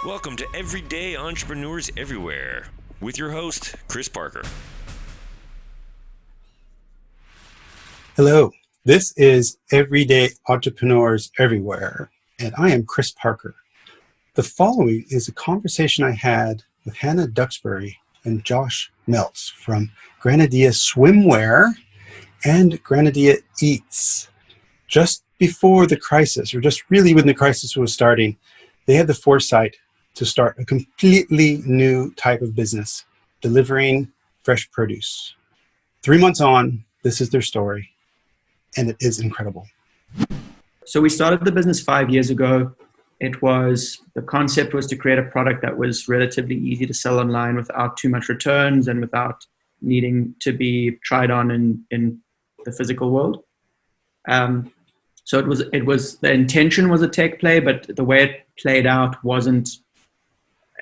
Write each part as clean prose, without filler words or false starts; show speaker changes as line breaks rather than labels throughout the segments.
Welcome to Everyday Entrepreneurs Everywhere with your host, Chris Parker.
Hello, this is Everyday Entrepreneurs Everywhere, and I am Chris Parker. The following is a conversation I had with Hannah Duxbury and Josh Meltz from Granadilla Swimwear and Granadilla Eats. Just before the crisis, or just really when the crisis was starting, they had the foresight to start a completely new type of business, delivering fresh produce. 3 months on, this is their story, and it is incredible.
So we started the business 5 years ago. The concept was to create a product that was relatively easy to sell online without too much returns and without needing to be tried on in the physical world. So the intention was a tech play, but the way it played out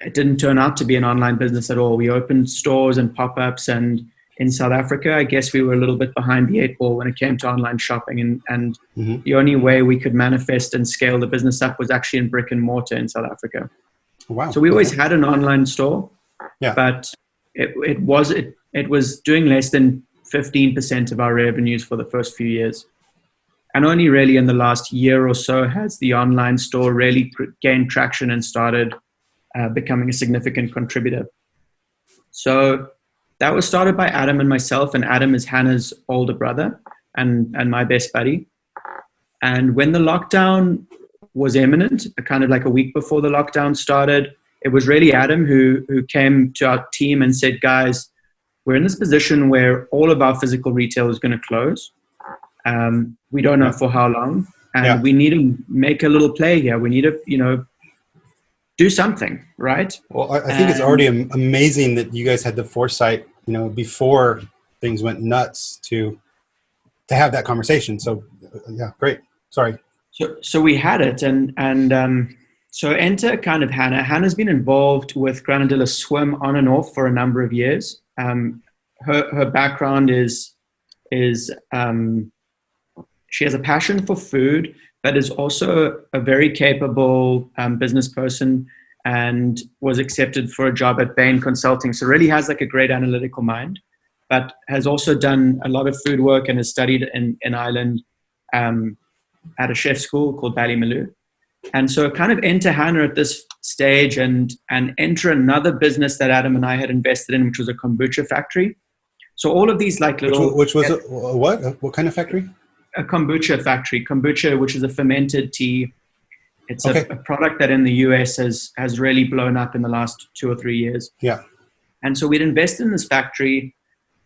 it didn't turn out to be an online business at all. We opened stores and pop-ups, and in South Africa, I guess we were a little bit behind the eight ball when it came to online shopping. And The only way we could manifest and scale the business up was actually in brick and mortar in South Africa.
Wow.
So we always had an online store,
Yeah.
but it was doing less than 15% of our revenues for the first few years. And only really in the last year or so has the online store really gained traction and started becoming a significant contributor. So that was started by Adam and myself, and Adam is Hannah's older brother and my best buddy. And when the lockdown was imminent, kind of like a week before the lockdown started, it was really Adam who came to our team and said, guys, we're in this position where all of our physical retail is going to close. We don't know for how long, and we need to make a little play here. We need to, do something, right?
Well, I think it's already amazing that you guys had the foresight, before things went nuts to have that conversation. So, yeah, great. Sorry.
So we had it, and so enter kind of Hannah. Hannah's been involved with Granadilla Swim on and off for a number of years. Her background is she has a passion for food, but is also a very capable business person, and was accepted for a job at Bain Consulting. So really has like a great analytical mind, but has also done a lot of food work and has studied in Ireland at a chef school called Ballymaloe. And so kind of enter Hannah at this stage and enter another business that Adam and I had invested in, which was a kombucha factory. So all of these like little...
Which was what kind of factory?
A kombucha factory. Kombucha, which is a fermented tea. It's a product that in the US has really blown up in the last 2 or 3 years.
Yeah.
And so we'd invested in this factory.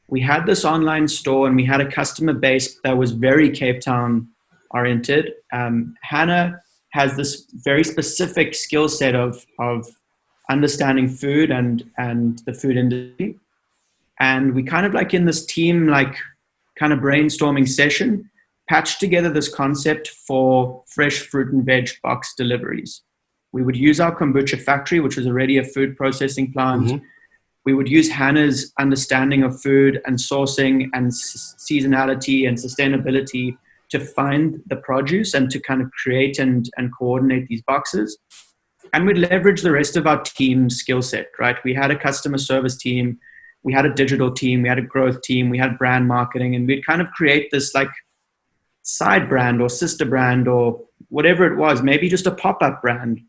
We had this online store, and we had a customer base that was very Cape Town oriented. Hannah has this very specific skill set of understanding food and the food industry. And we kind of like in this team, like kind of brainstorming session, patched together this concept for fresh fruit and veg box deliveries. We would use our kombucha factory, which was already a food processing plant. Mm-hmm. We would use Hannah's understanding of food and sourcing and seasonality and sustainability to find the produce and to kind of create and coordinate these boxes. And we'd leverage the rest of our team's skill set, right? We had a customer service team, we had a digital team, we had a growth team, we had brand marketing, and we'd kind of create this like side brand or sister brand or whatever it was, maybe just a pop-up brand.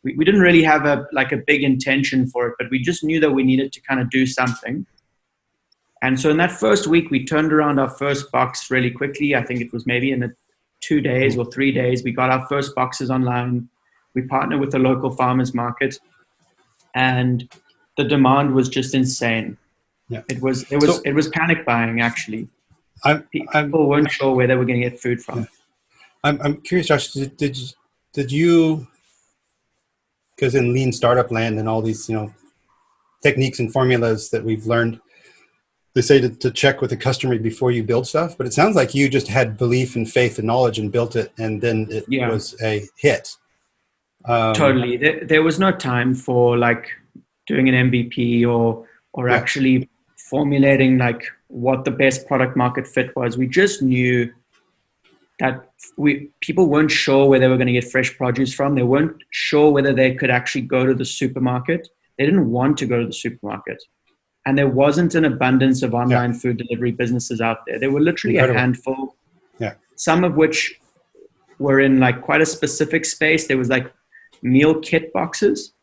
We didn't really have a big intention for it, but we just knew that we needed to kind of do something. And so in that first week, we turned around our first box really quickly. I think it was maybe in the 2 days or 3 days, we got our first boxes online. We partnered with the local farmers market, and the demand was just insane.
Yeah.
It was panic buying, actually. People weren't sure where they were going to get food from.
Yeah. I'm curious, Josh, did you, because in lean startup land and all these, techniques and formulas that we've learned, they say to check with the customer before you build stuff, but it sounds like you just had belief and faith and knowledge and built it, and then it was a hit.
Totally. There was no time for like doing an MVP or actually formulating like what the best product market fit was. We just knew that people weren't sure where they were going to get fresh produce from. They weren't sure whether they could actually go to the supermarket. They didn't want to go to the supermarket. And there wasn't an abundance of online food delivery businesses out there. There were literally a handful, some of which were in like quite a specific space. There was like meal kit boxes,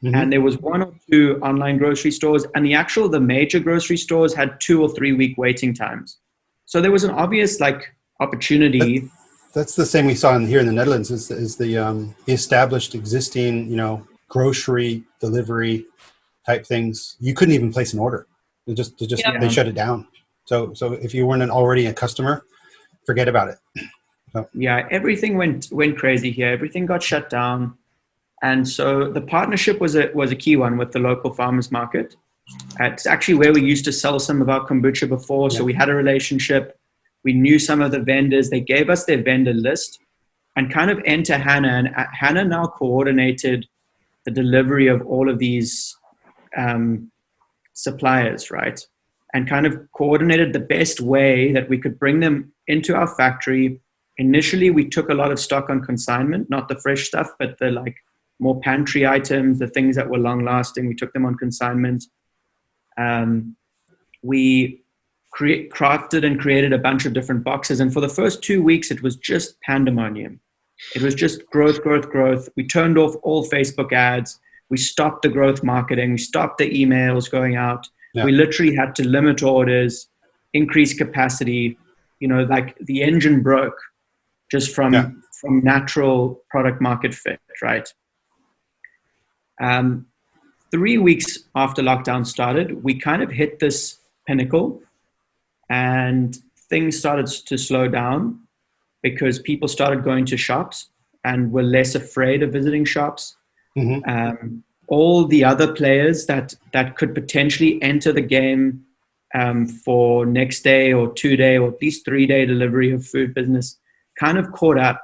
and there was 1 or 2 online grocery stores, and the major grocery stores had 2 or 3 week waiting times. So there was an obvious like opportunity.
That's the same we saw here in the Netherlands. Is the established existing grocery delivery type things. You couldn't even place an order. They shut it down. So if you weren't already a customer, forget about it. So.
Yeah, everything went crazy here. Everything got shut down. And so the partnership was a key one with the local farmers market. It's actually where we used to sell some of our kombucha before. So we had a relationship. We knew some of the vendors. They gave us their vendor list and kind of enter Hannah. And Hannah now coordinated the delivery of all of these suppliers, right? And kind of coordinated the best way that we could bring them into our factory. Initially, we took a lot of stock on consignment, not the fresh stuff, but the like more pantry items, the things that were long lasting. We took them on consignment. We crafted and created a bunch of different boxes. And for the first 2 weeks, it was just pandemonium. It was just growth. We turned off all Facebook ads. We stopped the growth marketing. We stopped the emails going out. Yeah. We literally had to limit orders, increase capacity. Like the engine broke just from natural product market fit, right? 3 weeks after lockdown started, we kind of hit this pinnacle and things started to slow down because people started going to shops and were less afraid of visiting shops. All the other players that could potentially enter the game for next day or 2 day or at least 3 day delivery of food business kind of caught up,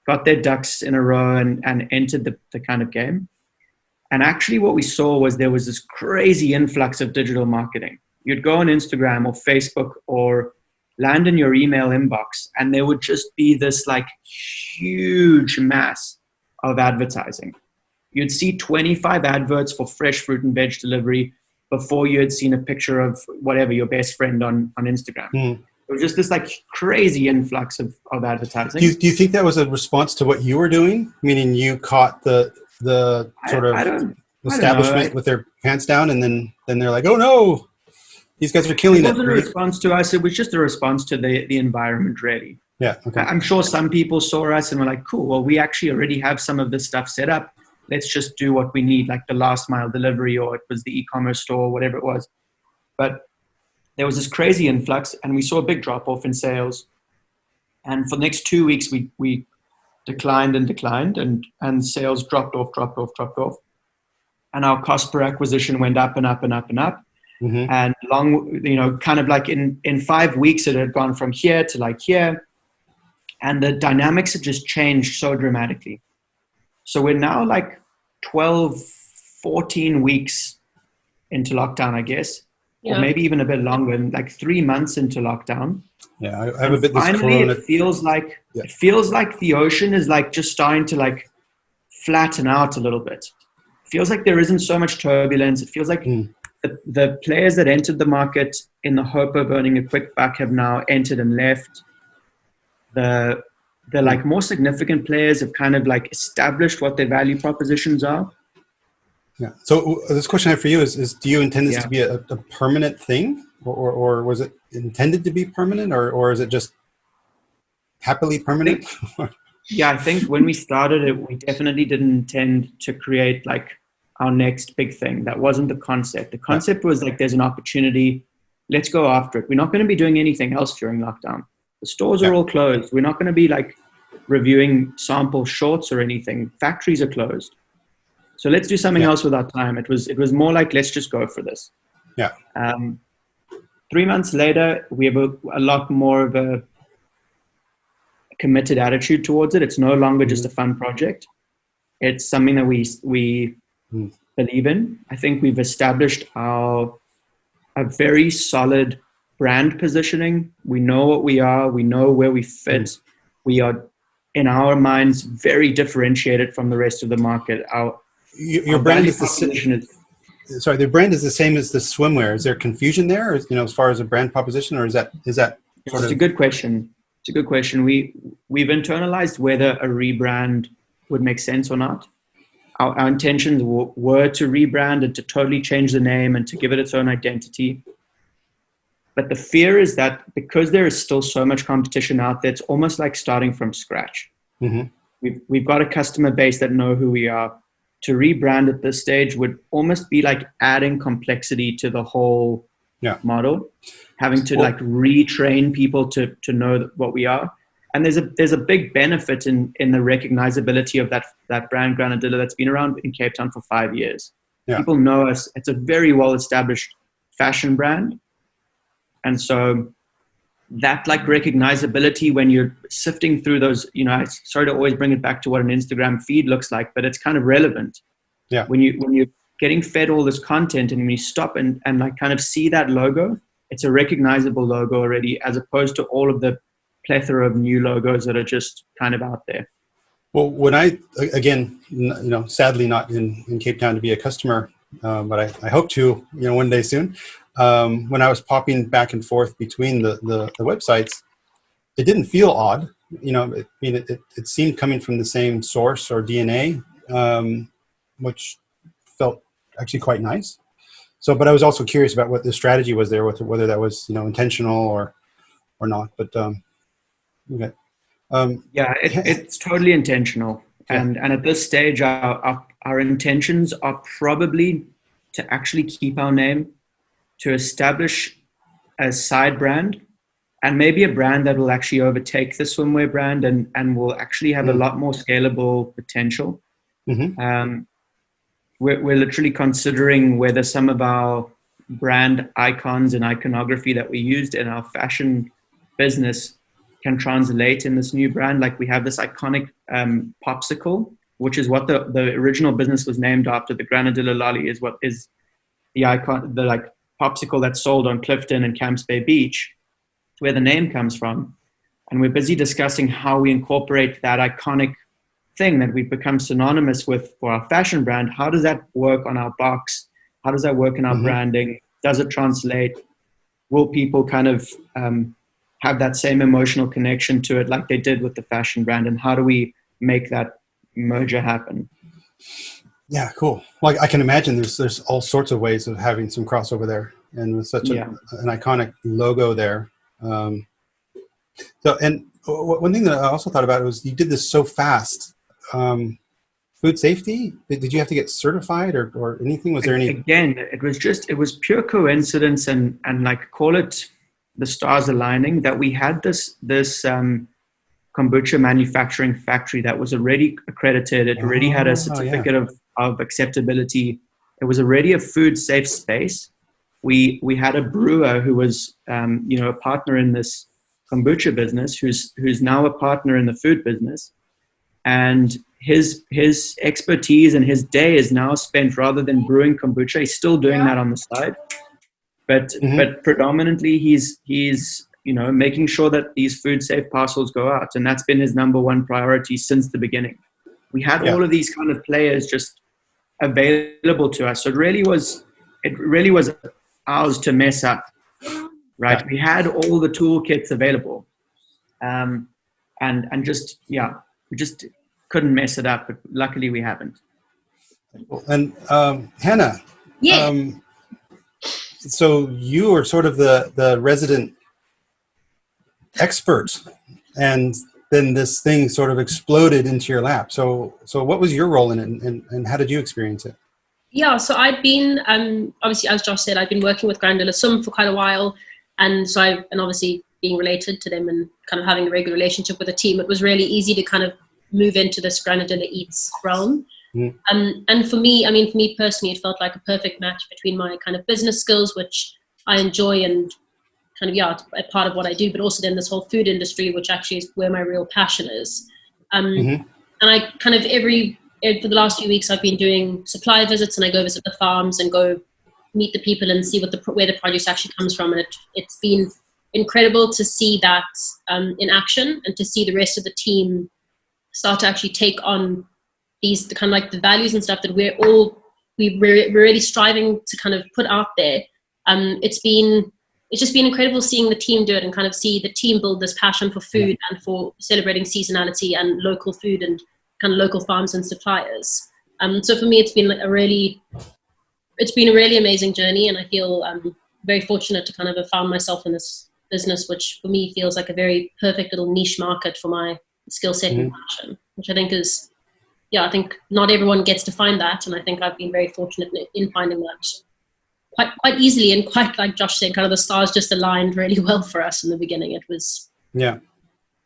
got their ducks in a row and entered the kind of game. And actually what we saw was there was this crazy influx of digital marketing. You'd go on Instagram or Facebook or land in your email inbox and there would just be this like huge mass of advertising. You'd see 25 adverts for fresh fruit and veg delivery before you had seen a picture of whatever, your best friend on Instagram. It was just this like crazy influx of advertising. Do
you think that was a response to what you were doing? Meaning you caught the sort of establishment with their pants down and then they're like, oh no, these guys are killing it.
It wasn't a response to us. It was just a response to the environment, really.
Yeah. Okay.
I'm sure some people saw us and were like, cool, well, we actually already have some of this stuff set up. Let's just do what we need, like the last mile delivery, or it was the e-commerce store, whatever it was. But there was this crazy influx and we saw a big drop off in sales. And for the next 2 weeks, we declined and sales dropped off. And our cost per acquisition went up and up and up and up. And kind of like in 5 weeks, it had gone from here to like here. And the dynamics had just changed so dramatically. So we're now like 12, 14 weeks into lockdown, I guess, or maybe even a bit longer, like 3 months into lockdown.
Yeah, I have a bit.
Finally, it feels like the ocean is like just starting to like flatten out a little bit. It feels like there isn't so much turbulence. It feels like the players that entered the market in the hope of earning a quick buck have now entered and left. The like more significant players have kind of like established what their value propositions are.
Yeah. So this question I have for you is do you intend this to be a permanent thing or was it intended to be permanent or is it just happily permanent?
I think when we started it, we definitely didn't intend to create like our next big thing. That wasn't the concept. The concept was like, there's an opportunity. Let's go after it. We're not going to be doing anything else during lockdown. The stores are all closed. We're not going to be like reviewing sample shorts or anything. Factories are closed. So let's do something else with our time. It was more like, let's just go for this.
Yeah.
3 months later, we have a lot more of a committed attitude towards it. It's no longer just a fun project. It's something that we believe in. I think we've established a very solid brand positioning. We know what we are. We know where we fit. we are, in our minds, very differentiated from the rest of the market.
Your brand is the same. Sorry, the brand is the same as the swimwear. Is there confusion there, or, as far as a brand proposition, or is that
It's a good question. It's a good question. We've internalized whether a rebrand would make sense or not. Our intentions were to rebrand and to totally change the name and to give it its own identity. But the fear is that because there is still so much competition out there, it's almost like starting from scratch.
Mm-hmm.
We've got a customer base that know who we are. To rebrand at this stage would almost be like adding complexity to the whole model, having to retrain people to know what we are. And there's a big benefit in the recognizability of that brand Granadilla that's been around in Cape Town for 5 years.
Yeah.
People know us. It's a very well-established fashion brand. And so that recognizability when you're sifting through those, I sorry to always bring it back to what an Instagram feed looks like, but it's kind of relevant.
Yeah.
When you're getting fed all this content and when you stop and kind of see that logo, it's a recognizable logo already, as opposed to all of the plethora of new logos that are just kind of out there.
Well, when I, again, sadly not in Cape Town to be a customer, but I hope to, one day soon. When I was popping back and forth between the websites, it didn't feel odd. It seemed coming from the same source or DNA, which felt actually quite nice. So, but I was also curious about what the strategy was there, whether that was intentional or not. But okay.
It's totally intentional, and at this stage, our intentions are probably to actually keep our name, to establish a side brand, and maybe a brand that will actually overtake the swimwear brand and will actually have a lot more scalable potential.
Mm-hmm.
We're literally considering whether some of our brand icons and iconography that we used in our fashion business can translate in this new brand. Like we have this iconic popsicle, which is what the original business was named after. The Granadilla Lolly is what is the icon, the popsicle that's sold on Clifton and Camps Bay Beach. It's where the name comes from. And we're busy discussing how we incorporate that iconic thing that we've become synonymous with for our fashion brand. How does that work on our box? How does that work in our branding? Does it translate? Will people kind of have that same emotional connection to it like they did with the fashion brand? And how do we make that merger happen?
Yeah, cool. Well, I can imagine there's all sorts of ways of having some crossover there, and with such an iconic logo there. One thing that I also thought about was you did this so fast. Food safety? Did you have to get certified or anything? Was there any? Again,
it was pure coincidence and call it the stars aligning that we had this kombucha manufacturing factory that was already accredited. It already had a certificate of acceptability. It was already a food safe space. We had a brewer who was a partner in this kombucha business who's now a partner in the food business. And his expertise and his day is now spent, rather than brewing kombucha, he's still doing that on the side. But predominantly he's making sure that these food safe parcels go out, and that's been his number one priority since the beginning. We had all of these kind of players just available to us. So it really was ours to mess up, right? We had all the toolkits available, and we just couldn't mess it up. But luckily, we haven't.
And Hannah, so you are sort of the resident expert, and then this thing sort of exploded into your lap. So what was your role in it, and how did you experience it?
Yeah, so I'd been, obviously, as Josh said, I'd been working with Granadilla Swim for quite a while. And so and obviously being related to them and kind of having a regular relationship with the team, it was really easy to kind of move into this Granadilla Eats realm. And for me personally, it felt like a perfect match between my kind of business skills, which I enjoy and kind of, a part of what I do, but also then this whole food industry, which actually is where my real passion is. And I kind of for the last few weeks, I've been doing supply visits, and I go visit the farms and go meet the people and see where the produce actually comes from. And it's been incredible to see that in action, and to see the rest of the team start to actually take on the kind of like the values and stuff that we're really striving to kind of put out there. It's just been incredible seeing the team do it, and kind of see the team build this passion for food and for celebrating seasonality and local food and kind of local farms and suppliers. So for me, it's been a really amazing journey, and I feel very fortunate to kind of have found myself in this business, which for me feels like a very perfect little niche market for my skill set and passion, which I think is, I think not everyone gets to find that, and I think I've been very fortunate in finding that quite easily, and quite, like Josh said, kind of the stars just aligned really well for us in the beginning. It was really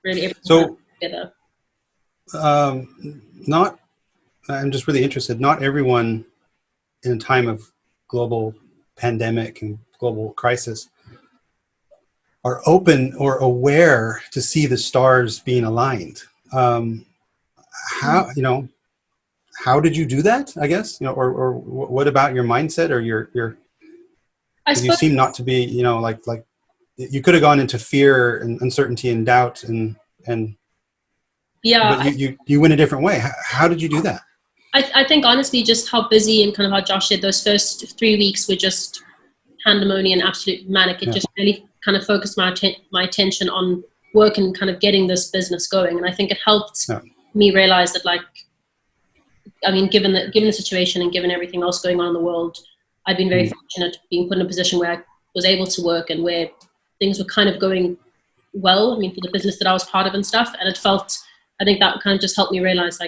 everything together.
I'm just really interested. Not everyone in a time of global pandemic and global crisis are open or aware to see the stars being aligned. How did you do that, I guess, or what about your mindset or your you seem not to be, like you could have gone into fear and uncertainty and doubt but you went a different way. How did you do that?
I think honestly, just how busy, and kind of how Josh said, those first 3 weeks were just pandemonium and absolute manic. It just really kind of focused my attention on work and kind of getting this business going. And I think it helped me realize that, given the situation and given everything else going on in the world, I've been very fortunate being put in a position where I was able to work and where things were kind of going well, for the business that I was part of and stuff. And I think that kind of just helped me realize,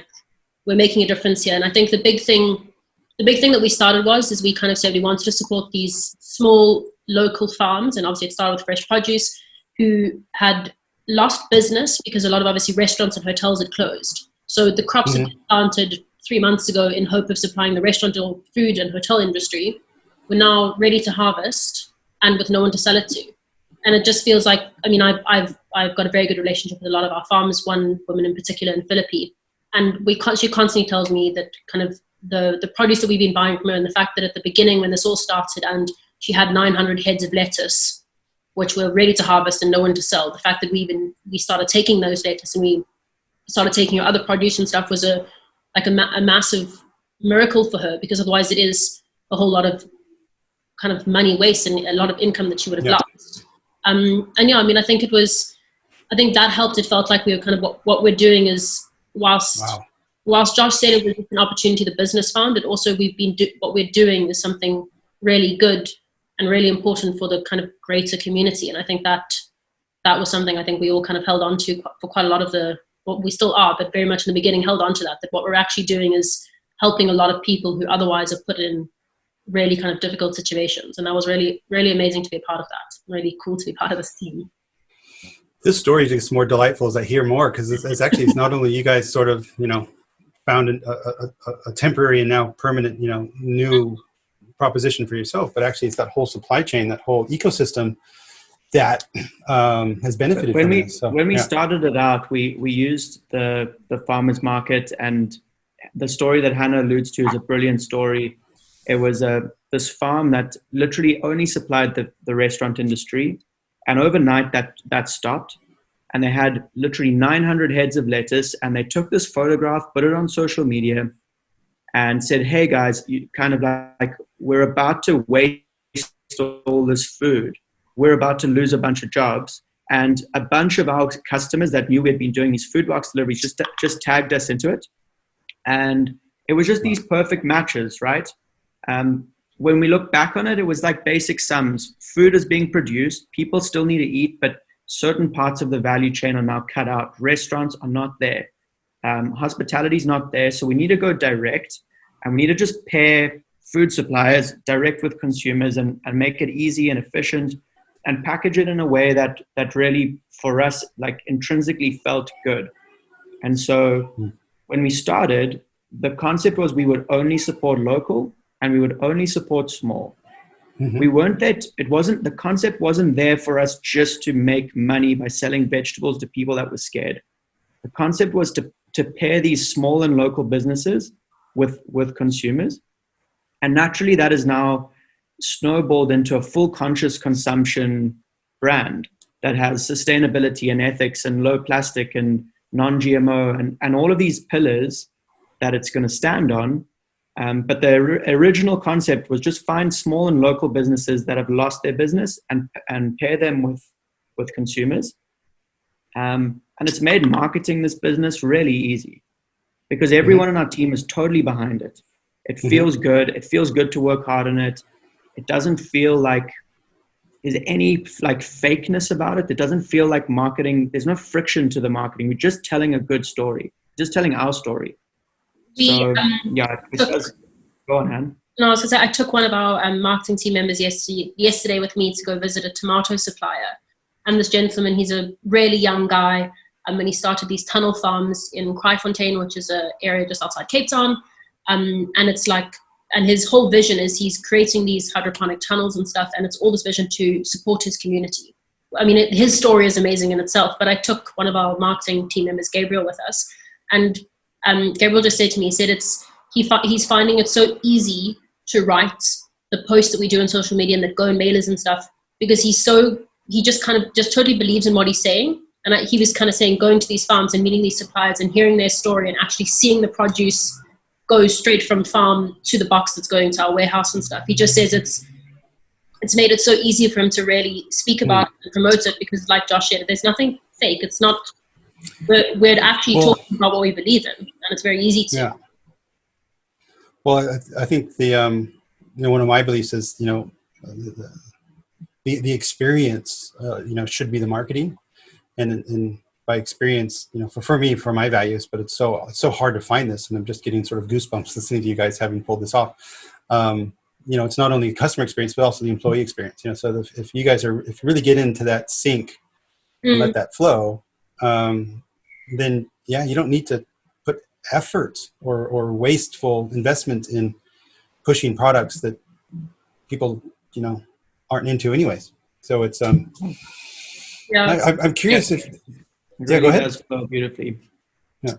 we're making a difference here. And I think the big thing that we started is we kind of said we wanted to support these small local farms. And obviously it started with fresh produce, who had lost business because a lot of obviously restaurants and hotels had closed. So the crops had been planted 3 months ago in hope of supplying the restaurant or food and hotel industry, were now ready to harvest and with no one to sell it to. And it just feels like, I've got a very good relationship with a lot of our farmers, one woman in particular in Philippi. And she constantly tells me that kind of the produce that we've been buying from her, and the fact that at the beginning when this all started and she had 900 heads of lettuce, which were ready to harvest and no one to sell, the fact that we started taking those lettuce and we started taking her other produce and stuff was a massive miracle for her, because otherwise it is a whole lot of kind of money waste and a lot of income that she would have lost. I think that helped. It felt like we were kind of what we're doing is, whilst Josh said it was an opportunity the business found, it also what we're doing is something really good and really important for the kind of greater community. And I think that was something I think we all kind of held on to for quite a lot of what we still are, but very much in the beginning held on to that what we're actually doing is helping a lot of people who otherwise are put in really kind of difficult situations. And that was really, really amazing to be a part of that. Really cool to be part of this team.
This story is more delightful as I hear more, because it's not only you guys sort of, found a temporary and now permanent, new proposition for yourself, but actually it's that whole supply chain, that whole ecosystem that has benefited from it. So,
when we started it out, we used the farmers market, and the story that Hannah alludes to is a brilliant story. It was this farm that literally only supplied the restaurant industry, and overnight that stopped, and they had literally 900 heads of lettuce, and they took this photograph, put it on social media, and said, "Hey guys, you kind of like, we're about to waste all this food. We're about to lose a bunch of jobs." And a bunch of our customers that knew we'd been doing these food box deliveries just tagged us into it. And it was just these perfect matches, right? When we look back on it, it was like basic sums. Food is being produced. People still need to eat, but certain parts of the value chain are now cut out. Restaurants are not there. Hospitality is not there. So we need to go direct, and we need to just pair food suppliers direct with consumers and make it easy and efficient, and package it in a way that really, for us, like intrinsically felt good. And so when we started, the concept was we would only support local and we would only support small. We weren't that, the concept wasn't there for us just to make money by selling vegetables to people that were scared. The concept was to pair these small and local businesses with consumers. And naturally that is now snowballed into a full conscious consumption brand. that has sustainability and ethics and low plastic and non-GMO and all of these pillars that it's going to stand on. But the original concept was just find small and local businesses that have lost their business and pair them with consumers. And it's made marketing this business really easy because everyone in our team is totally behind it. It feels good. It feels good to work hard on it. It doesn't feel like there's any like fakeness about it. It doesn't feel like marketing. There's no friction to the marketing. We're just telling a good story, just telling our story. So, yeah, go on, Han.
No, I was going to say, I took one of our marketing team members yesterday with me to go visit a tomato supplier. And this gentleman, he's a really young guy. And he started these tunnel farms in Kraaifontein, which is an area just outside Cape Town. And it's like, and his whole vision is he's creating these hydroponic tunnels and stuff. And it's all this vision to support his community. I mean, his story is amazing in itself. But I took one of our marketing team members, Gabriel, with us. And Gabriel just said to me, he said he's finding it so easy to write the posts that we do on social media and that go in mailers and stuff because he just kind of just totally believes in what he's saying. And he was kind of saying going to these farms and meeting these suppliers and hearing their story and actually seeing the produce go straight from farm to the box that's going to our warehouse and stuff. He just says it's made it so easy for him to really speak about it and promote it because like Josh said, there's nothing fake. It's not, we're actually talking about what we believe in and it's very easy to.
Yeah. Well, I think the one of my beliefs is the experience should be the marketing, and by experience for me, for my values, but it's so hard to find this, and I'm just getting sort of goosebumps listening to you guys having pulled this off. It's not only customer experience but also the employee experience. So if you guys if you really get into that sync and let that flow, then you don't need to effort or wasteful investment in pushing products that people aren't into anyways. So it's I'm curious if
really
go ahead.
Does flow beautifully.
Yeah,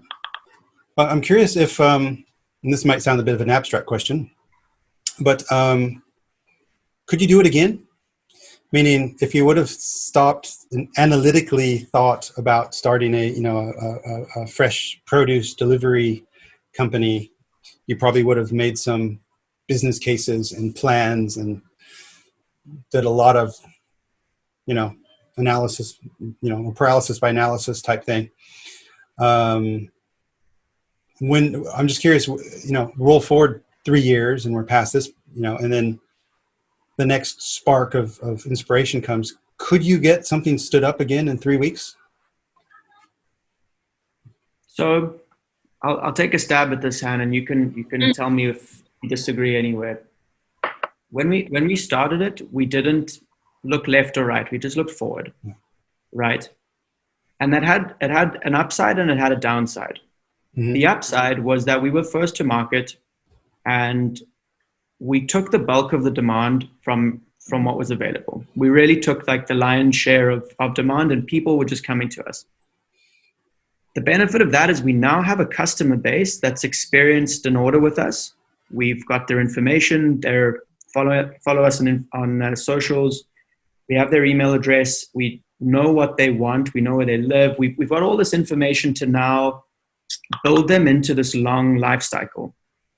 I'm curious if and this might sound a bit of an abstract question, but could you do it again? Meaning, if you would have stopped and analytically thought about starting a fresh produce delivery company, you probably would have made some business cases and plans and did a lot of, analysis, paralysis by analysis type thing. When I'm just curious, roll forward 3 years and we're past this, and then the next spark of inspiration comes. Could you get something stood up again in 3 weeks?
So I'll take a stab at this, Han, and you can tell me if you disagree anywhere. When we started it, we didn't look left or right. We just looked forward, right? And it had an upside and it had a downside. Mm-hmm. The upside was that we were first to market, and we took the bulk of the demand from what was available. We really took like the lion's share of demand, and people were just coming to us. The benefit of that is we now have a customer base that's experienced an order with us. We've got their information. They follow us on socials. We have their email address. We know what they want. We know where they live. We've got all this information to now build them into this long life cycle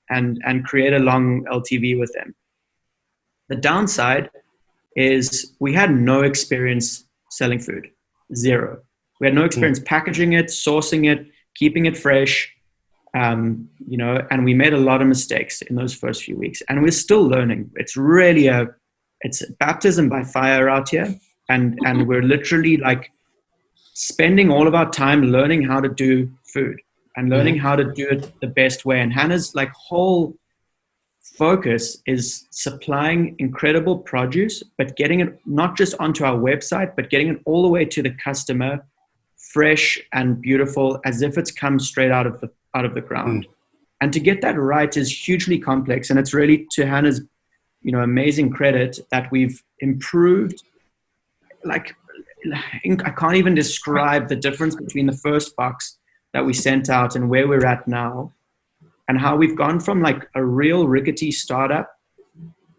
and create a long LTV with them. The downside is we had no experience selling food, zero. We had no experience packaging it, sourcing it, keeping it fresh, and we made a lot of mistakes in those first few weeks, and we're still learning. It's really it's baptism by fire out here, and we're literally like spending all of our time learning how to do food and learning how to do it the best way. And Hannah's like whole focus is supplying incredible produce, but getting it not just onto our website, but getting it all the way to the customer, fresh and beautiful, as if it's come straight out of the ground. And to get that right is hugely complex. And it's really to Hannah's, amazing credit that we've improved. Like, I can't even describe the difference between the first box that we sent out and where we're at now, and how we've gone from like a real rickety startup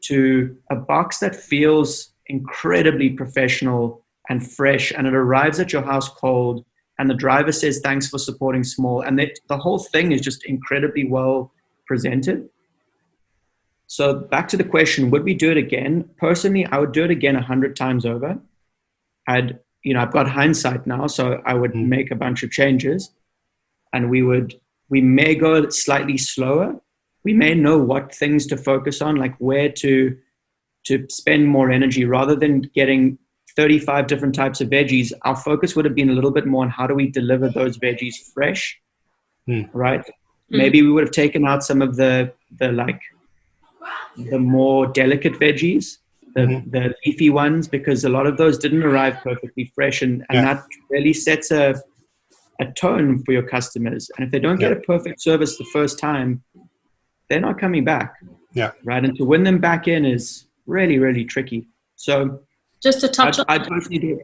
to a box that feels incredibly professional and fresh, and it arrives at your house cold, and the driver says, "Thanks for supporting small," and the whole thing is just incredibly well presented. So back to the question, would we do it again? Personally, I would do it again 100 times over. I've got hindsight now, so I would make a bunch of changes, and we may go slightly slower. We may know what things to focus on, like where to spend more energy rather than getting 35 different types of veggies. Our focus would have been a little bit more on how do we deliver those veggies fresh, right? Maybe we would have taken out some of the more delicate veggies, the leafy ones, because a lot of those didn't arrive perfectly fresh, and that really sets a tone for your customers. And if they don't get a perfect service the first time, they're not coming back. Yeah. Right. And to win them back in is really, really tricky. So
just to touch on,
I personally do.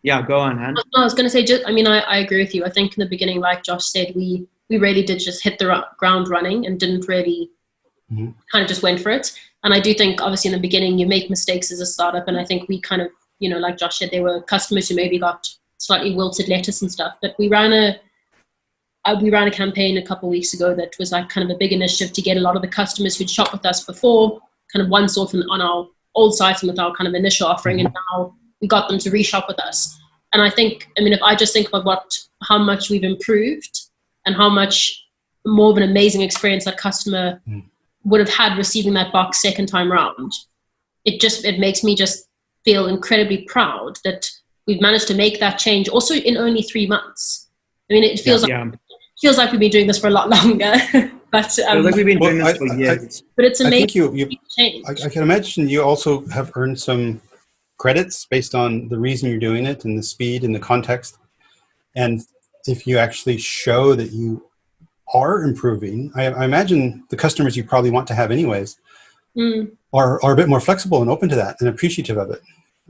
Yeah, go on, Han.
I was going to say, I agree with you. I think in the beginning, like Josh said, we really did just hit the ground running and didn't really kind of just went for it. And I do think, obviously, in the beginning, you make mistakes as a startup. And I think we kind of, like Josh said, there were customers who maybe got slightly wilted lettuce and stuff. But we ran a campaign a couple of weeks ago that was like kind of a big initiative to get a lot of the customers who'd shopped with us before kind of once off on our old site and with our kind of initial offering, and now we got them to reshop with us. And I think, if I just think about how much we've improved and how much more of an amazing experience that customer would have had receiving that box second time round, it makes me just feel incredibly proud that we've managed to make that change also in only 3 months. It feels feels like we've been doing this for a lot longer. But
like we've been doing this for years.
But it's amazing.
I can imagine you also have earned some credits based on the reason you're doing it and the speed and the context. And if you actually show that you are improving, I imagine the customers you probably want to have anyways are a bit more flexible and open to that and appreciative of it.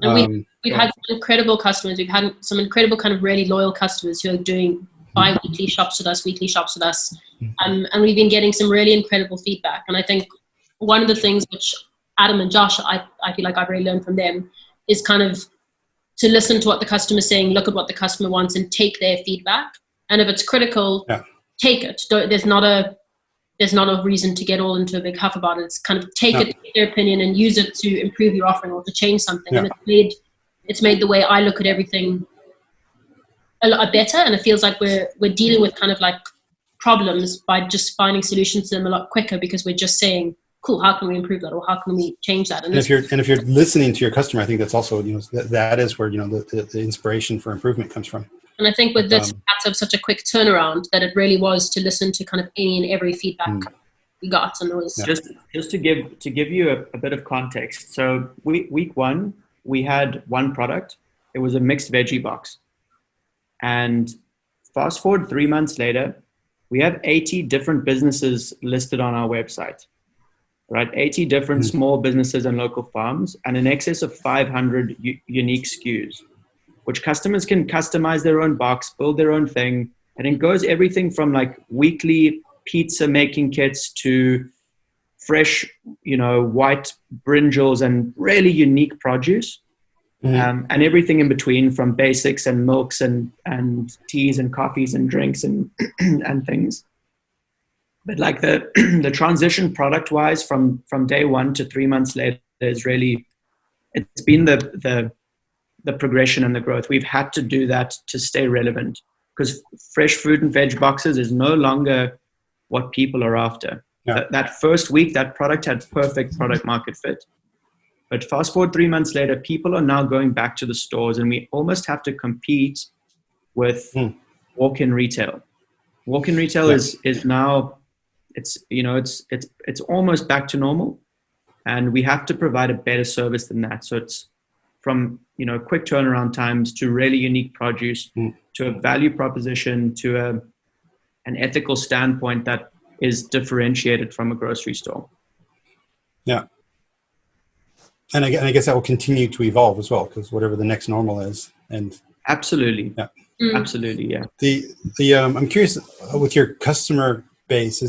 And we've had some incredible customers. We've had some incredible kind of really loyal customers who are doing bi-weekly shops with us, weekly shops with us. And we've been getting some really incredible feedback. And I think one of the things which Adam and Josh, I feel like I've really learned from them, is kind of to listen to what the customer's saying, look at what the customer wants and take their feedback. And if it's critical, take it. There's not a reason to get all into a big huff about it. It's kind of take their opinion and use it to improve your offering or to change something. And it's made the way I look at everything a lot better. And it feels like we're dealing with kind of like problems by just finding solutions to them a lot quicker, because we're just saying, cool, how can we improve that, or how can we change that? And
if you're listening to your customer, I think that's also, that is where, the inspiration for improvement comes from.
And I think with this, that's of such a quick turnaround that it really was to listen to kind of any and every feedback we got. And it was
just to give you a bit of context. So week one, we had one product. It was a mixed veggie box. And fast forward 3 months later, we have 80 different businesses listed on our website, right? 80 different small businesses and local farms, and in excess of 500 unique SKUs, which customers can customize their own box, build their own thing. And it goes everything from like weekly pizza making kits to fresh, white brinjals and really unique produce. And everything in between, from basics and milks and teas and coffees and drinks and and things. But like the transition product wise from day one to 3 months later is really, it's been the progression and the growth. We've had to do that to stay relevant, because fresh fruit and veg boxes is no longer what people are after. That first week, that product had perfect product market fit. But fast forward 3 months later, people are now going back to the stores, and we almost have to compete with walk-in retail. Walk-in retail is now, it's almost back to normal, and we have to provide a better service than that. So it's from quick turnaround times to really unique produce to a value proposition to an ethical standpoint that is differentiated from a grocery store.
Yeah. And I guess that will continue to evolve as well, because whatever the next normal is. And
absolutely. Yeah. Absolutely. Yeah.
I'm curious with your customer base,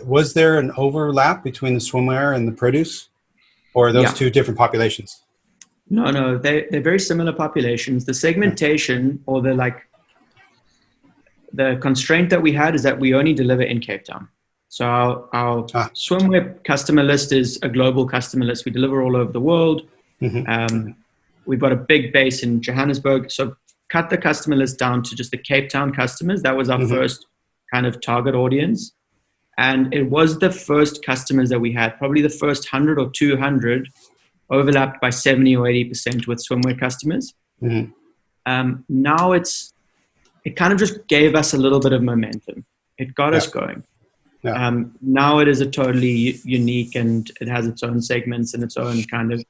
was there an overlap between the swimwear and the produce, or are those two different populations?
No, they're very similar populations. The segmentation or the constraint that we had is that we only deliver in Cape Town. So our swimwear customer list is a global customer list. We deliver all over the world.
Mm-hmm.
We've got a big base in Johannesburg. So cut the customer list down to just the Cape Town customers. That was our first kind of target audience. And it was the first customers that we had, probably the first 100 or 200 overlapped by 70 or 80% with swimwear customers. Now it kind of just gave us a little bit of momentum. It got us going. Yeah. Now it is a totally unique, and it has its own segments and its own kind of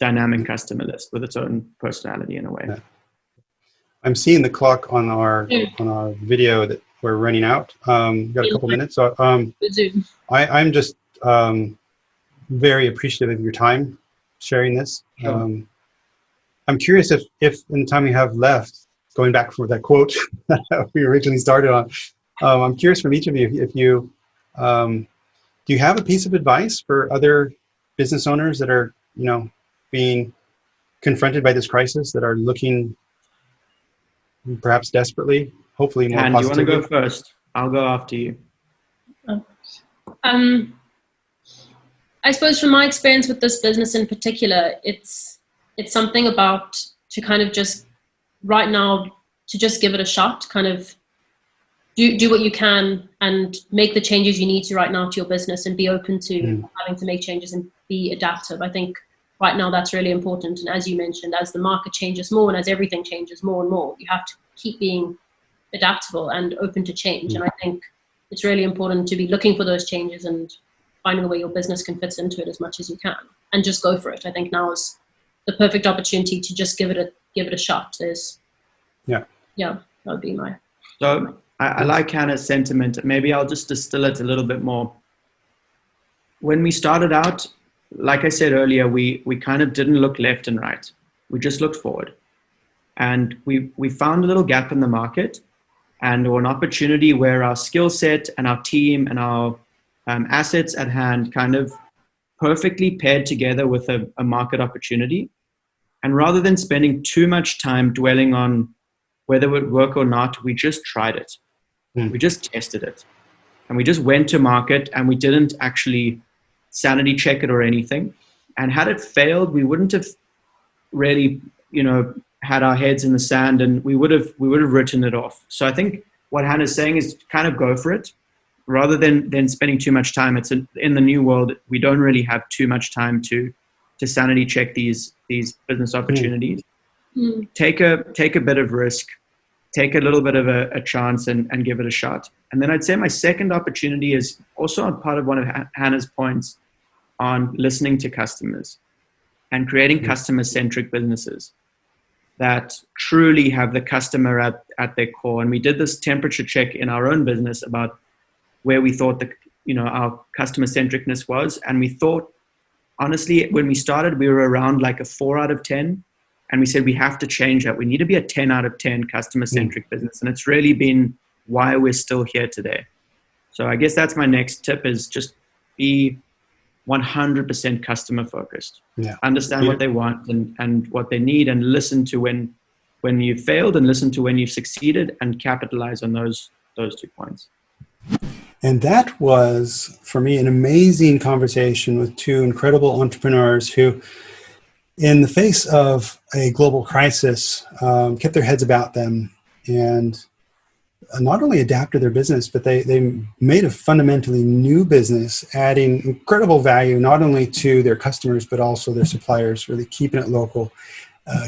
dynamic customer list with its own personality in a way. Yeah.
I'm seeing the clock on our video that we're running out. We've got a couple minutes. So I'm just very appreciative of your time sharing this. Sure. I'm curious if in the time we have left, going back for that quote that we originally started on, I'm curious from each of you if you do you have a piece of advice for other business owners that are being confronted by this crisis, that are looking perhaps desperately, hopefully more positively?
Do you want to go first? I'll go after you.
I suppose from my experience with this business in particular, it's something about to kind of just right now to just give it a shot, kind of do what you can and make the changes you need to right now to your business, and be open to having to make changes and be adaptive. I think right now that's really important. And as you mentioned, as the market changes more and as everything changes more and more, you have to keep being adaptable and open to change. And I think it's really important to be looking for those changes and finding a way your business can fit into it as much as you can, and just go for it. I think now is the perfect opportunity to just give it a shot. That would be my.
So I like Hannah's sentiment. Maybe I'll just distill it a little bit more. When we started out, like I said earlier, we kind of didn't look left and right. We just looked forward, and we found a little gap in the market, or an opportunity where our skill set and our team and our assets at hand kind of perfectly paired together with a market opportunity. And rather than spending too much time dwelling on whether it would work or not, we just tried it. We just tested it. And we just went to market, and we didn't actually sanity check it or anything. And had it failed, we wouldn't have really, had our heads in the sand, and we would have written it off. So I think what Hannah's saying is kind of go for it, rather than spending too much time. It's in the new world, we don't really have too much time to sanity check these business opportunities. Take a bit of risk, take a little bit of a chance, and give it a shot. And then I'd say my second opportunity is also part of one of Hannah's points on listening to customers and creating customer-centric businesses that truly have the customer at their core. And we did this temperature check in our own business about where we thought our customer-centricness was. And we thought, honestly, when we started, we were around like a 4 out of 10. And we said, we have to change that. We need to be a 10 out of 10 customer-centric business. And it's really been why we're still here today. So I guess that's my next tip, is just be 100% customer-focused. Understand what they want and what they need, and listen to when you've failed, and listen to when you've succeeded, and capitalize on those 2 points.
And that was, for me, an amazing conversation with 2 incredible entrepreneurs who, in the face of a global crisis, kept their heads about them and not only adapted their business, but they made a fundamentally new business, adding incredible value not only to their customers, but also their suppliers, really keeping it local,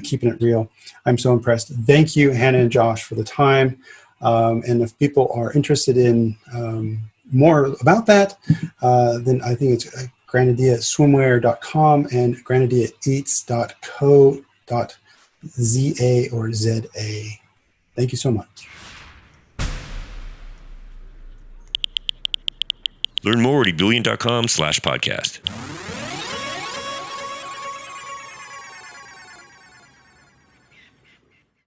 keeping it real. I'm so impressed. Thank you, Hannah and Josh, for the time. And if people are interested in more about that, then I think it's granadillaswimwear.com and granadillaeats.co.za or ZA. Thank you so much.
Learn more at ebullient.com/podcast.